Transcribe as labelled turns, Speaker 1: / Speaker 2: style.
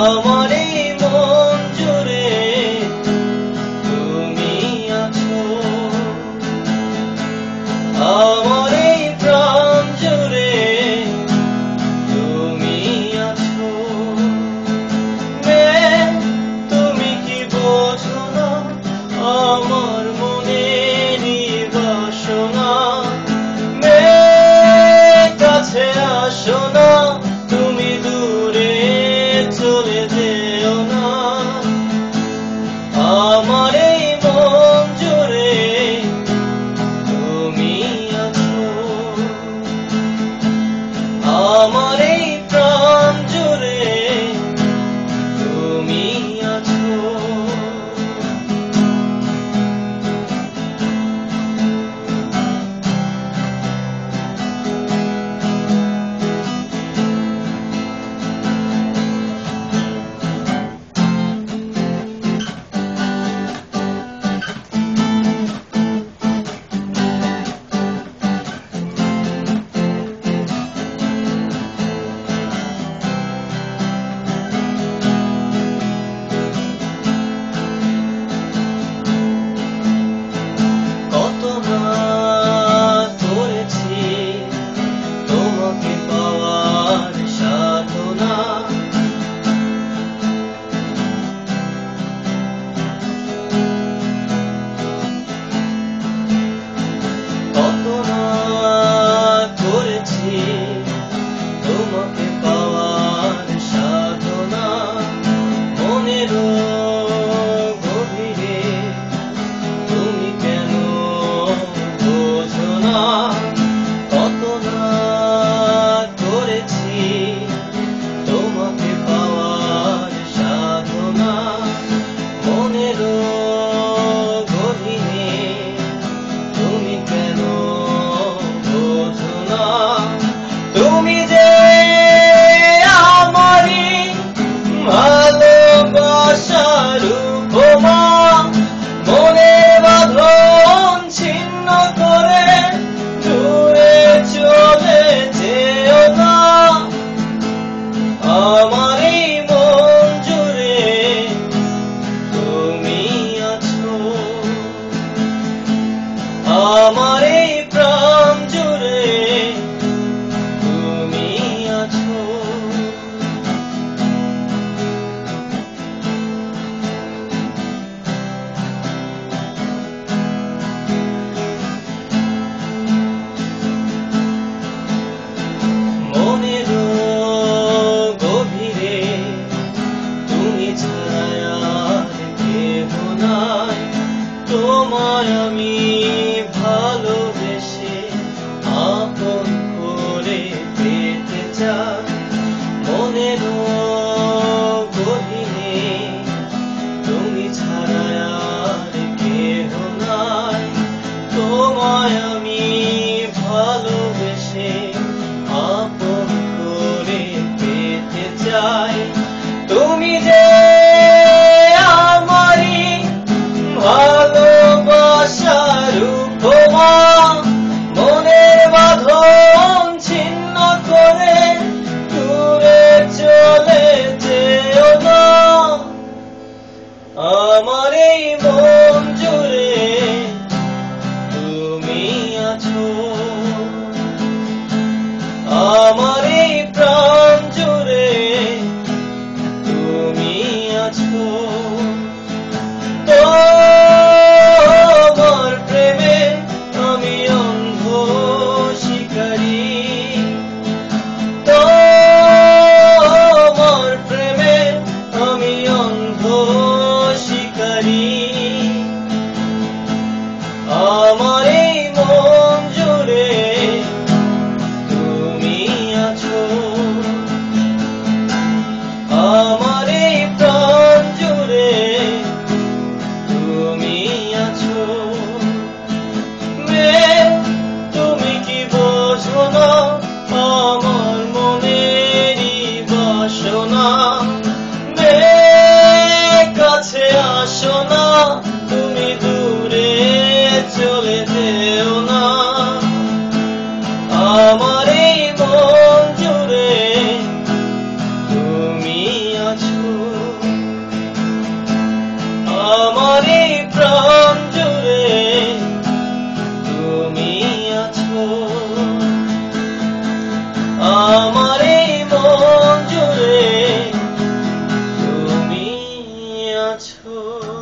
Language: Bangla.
Speaker 1: আমার এই মন জুড়ে তুমি আছো, আমার এই প্রাণ জুড়ে তুমি আছো। তুমি কি বোঝো না আমার মনেরই বাসনা? কাছে আসো না, তুমি দূরে চলে যেও না। আমার এই মন জুড়ে তুমি আছো, আমার এই প্রাণ জুড়ে তুমি আছো। তুমি যে আমারই ভালোবাসার উপমা, মনের বাঁধন ছিন্ন করে দূরে চলে যেও না। আমার এই মন জুড়ে তুমি আছো, আমার এই প্রাণ জুড়ে তুমি আছো। মনের গভীরে তুমি ছায়া আর কেহ নাই, তোমায় আমি ভালোবেসে আপন করে পেতে চাই। মনের গভীরে তুমি ছাড়া আর কেহ নাই, তোমায় আমি ভালোবেসে আপন করে পেতে চাই। তুমি যে আমারই ভালোবাসার উপমা, মনের বাঁধন ছিন্ন করে দূরে চলে যেও না। আমার এই মন জুড়ে তুমি আছো, আমার এই প্রাণ জুড়ে তুমি আছো। তোমার প্রেমে আমি অন্ধ শিকারী, তোমার প্রেমে আমি অন্ধ শিকারী। আমার এই মন জুড়ে তুমি আছো, আমার এই প্রাণ জুড়ে আছো